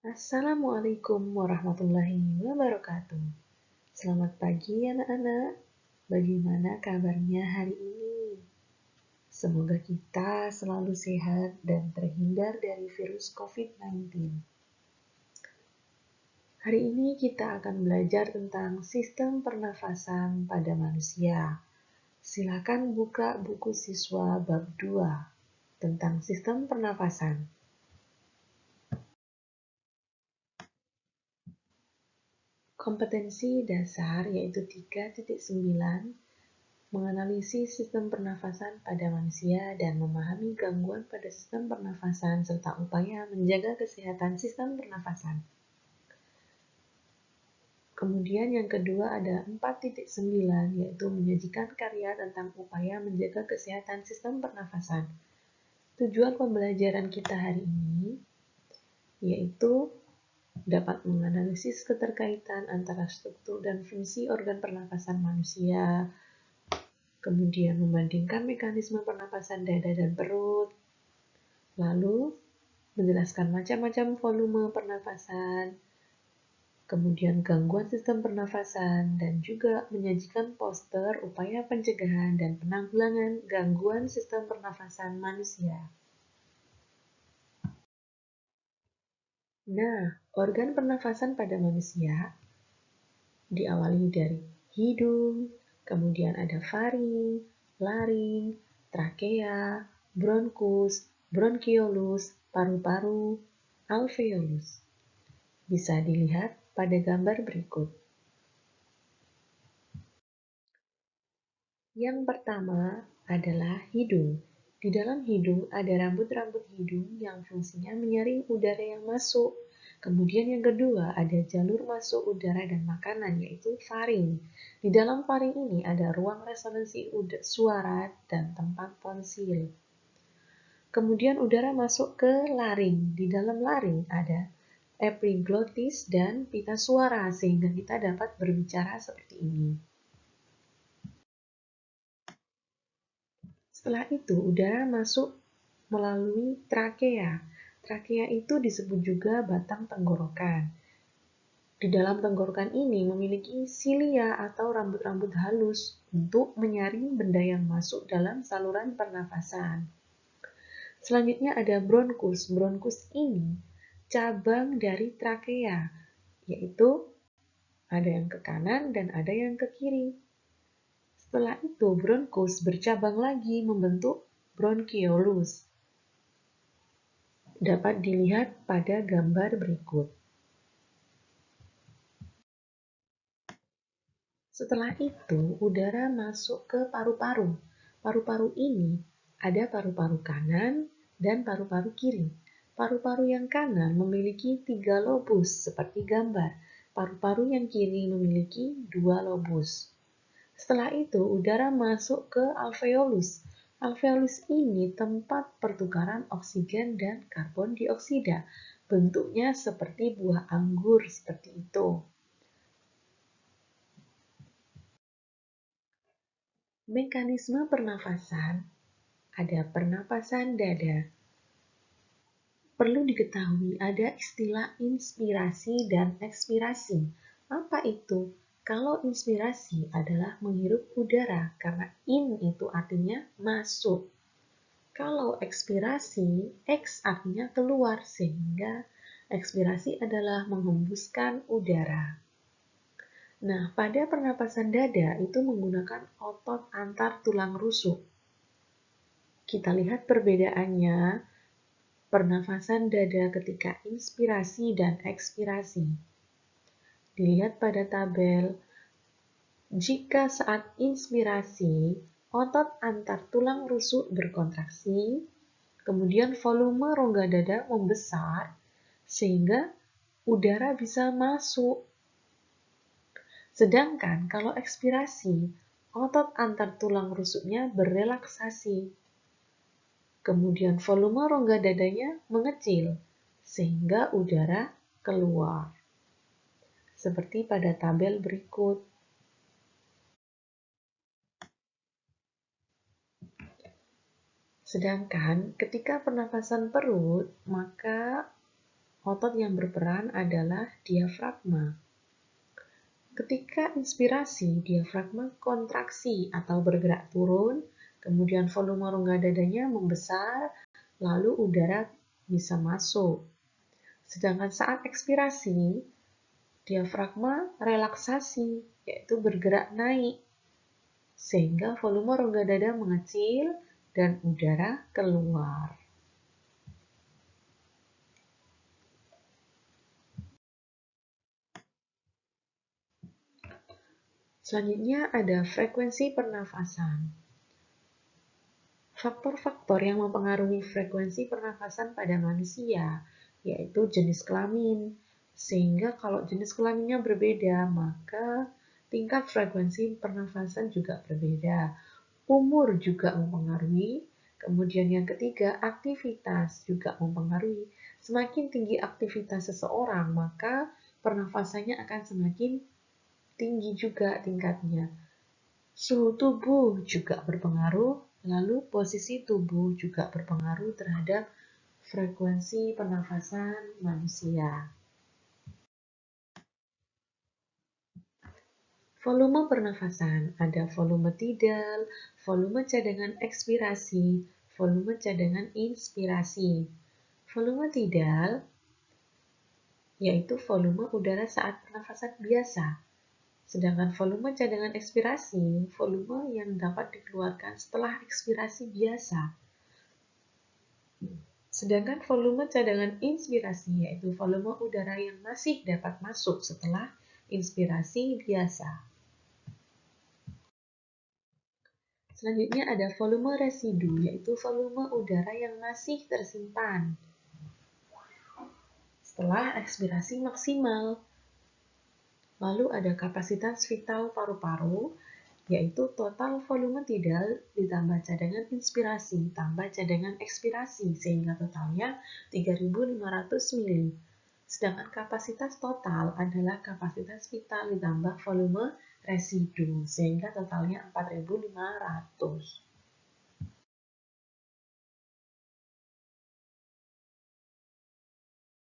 Assalamualaikum warahmatullahi wabarakatuh. Selamat pagi anak-anak. Bagaimana kabarnya hari ini? Semoga kita selalu sehat dan terhindar dari virus COVID-19. Hari ini kita akan belajar tentang sistem pernafasan pada manusia. Silakan buka buku siswa bab 2 tentang sistem pernafasan. Kompetensi dasar yaitu 3.9 menganalisis sistem pernafasan pada manusia dan memahami gangguan pada sistem pernafasan serta upaya menjaga kesehatan sistem pernafasan. Kemudian yang kedua ada 4.9 yaitu menyajikan karya tentang upaya menjaga kesehatan sistem pernafasan. Tujuan pembelajaran kita hari ini yaitu dapat menganalisis keterkaitan antara struktur dan fungsi organ pernafasan manusia, kemudian membandingkan mekanisme pernapasan dada dan perut, lalu menjelaskan macam-macam volume pernapasan, kemudian gangguan sistem pernafasan, dan juga menyajikan poster upaya pencegahan dan penanggulangan gangguan sistem pernafasan manusia. Nah, organ pernafasan pada manusia diawali dari hidung, kemudian ada faring, laring, trakea, bronkus, bronkiolus, paru-paru, alveolus. Bisa dilihat pada gambar berikut. Yang pertama adalah hidung. Di dalam hidung ada rambut-rambut hidung yang fungsinya menyaring udara yang masuk. Kemudian yang kedua ada jalur masuk udara dan makanan yaitu faring. Di dalam faring ini ada ruang resonansi suara dan tempat tonsil. Kemudian udara masuk ke laring. Di dalam laring ada epiglottis dan pita suara sehingga kita dapat berbicara seperti ini. Setelah itu, udara masuk melalui trakea. Trakea itu disebut juga batang tenggorokan. Di dalam tenggorokan ini memiliki silia atau rambut-rambut halus untuk menyaring benda yang masuk dalam saluran pernafasan. Selanjutnya ada bronkus. Bronkus ini cabang dari trakea, yaitu ada yang ke kanan dan ada yang ke kiri. Setelah itu, bronkus bercabang lagi membentuk bronkiolus. Dapat dilihat pada gambar berikut. Setelah itu, udara masuk ke paru-paru. Paru-paru ini ada paru-paru kanan dan paru-paru kiri. Paru-paru yang kanan memiliki 3 lobus seperti gambar. Paru-paru yang kiri memiliki 2 lobus. Setelah itu, udara masuk ke alveolus. Alveolus ini tempat pertukaran oksigen dan karbon dioksida. Bentuknya seperti buah anggur seperti itu. Mekanisme pernafasan, ada pernapasan dada. Perlu diketahui ada istilah inspirasi dan ekspirasi. Apa itu? Kalau inspirasi adalah menghirup udara, karena in itu artinya masuk. Kalau ekspirasi, X artinya keluar, sehingga ekspirasi adalah menghembuskan udara. Nah, pada pernapasan dada itu menggunakan otot antar tulang rusuk. Kita lihat perbedaannya, pernafasan dada ketika inspirasi dan ekspirasi. Dilihat pada tabel, jika saat inspirasi, otot antar tulang rusuk berkontraksi, kemudian volume rongga dada membesar, sehingga udara bisa masuk. Sedangkan kalau ekspirasi, otot antar tulang rusuknya berrelaksasi. Kemudian volume rongga dadanya mengecil, sehingga udara keluar. Seperti pada tabel berikut. Sedangkan ketika pernafasan perut, maka Otot yang berperan adalah diafragma. Ketika inspirasi, diafragma kontraksi atau bergerak turun, kemudian volume rongga dadanya membesar, lalu udara bisa masuk. Sedangkan saat ekspirasi, diafragma relaksasi, yaitu bergerak naik, sehingga volume rongga dada mengecil dan udara keluar. Selanjutnya ada frekuensi pernafasan. Faktor-faktor yang mempengaruhi frekuensi pernafasan pada manusia yaitu jenis kelamin. Sehingga kalau jenis kelaminnya berbeda, maka tingkat frekuensi pernafasan juga berbeda. Umur juga mempengaruhi. Kemudian yang ketiga, aktivitas juga mempengaruhi. Semakin tinggi aktivitas seseorang, maka pernafasannya akan semakin tinggi juga tingkatnya. Suhu tubuh juga berpengaruh, lalu posisi tubuh juga berpengaruh terhadap frekuensi pernafasan manusia. Volume pernafasan ada volume tidal, volume cadangan ekspirasi, volume cadangan inspirasi. Volume tidal yaitu volume udara saat pernafasan biasa. Sedangkan volume cadangan ekspirasi, volume yang dapat dikeluarkan setelah ekspirasi biasa. Sedangkan volume cadangan inspirasi, yaitu volume udara yang masih dapat masuk setelah inspirasi biasa. Selanjutnya ada volume residu, yaitu volume udara yang masih tersimpan setelah ekspirasi maksimal. Lalu ada kapasitas vital paru-paru, yaitu total volume tidal ditambah cadangan inspirasi tambah cadangan ekspirasi, sehingga totalnya 3.500 mili. Sedangkan kapasitas total adalah kapasitas vital ditambah volume residu, sehingga totalnya 4.500.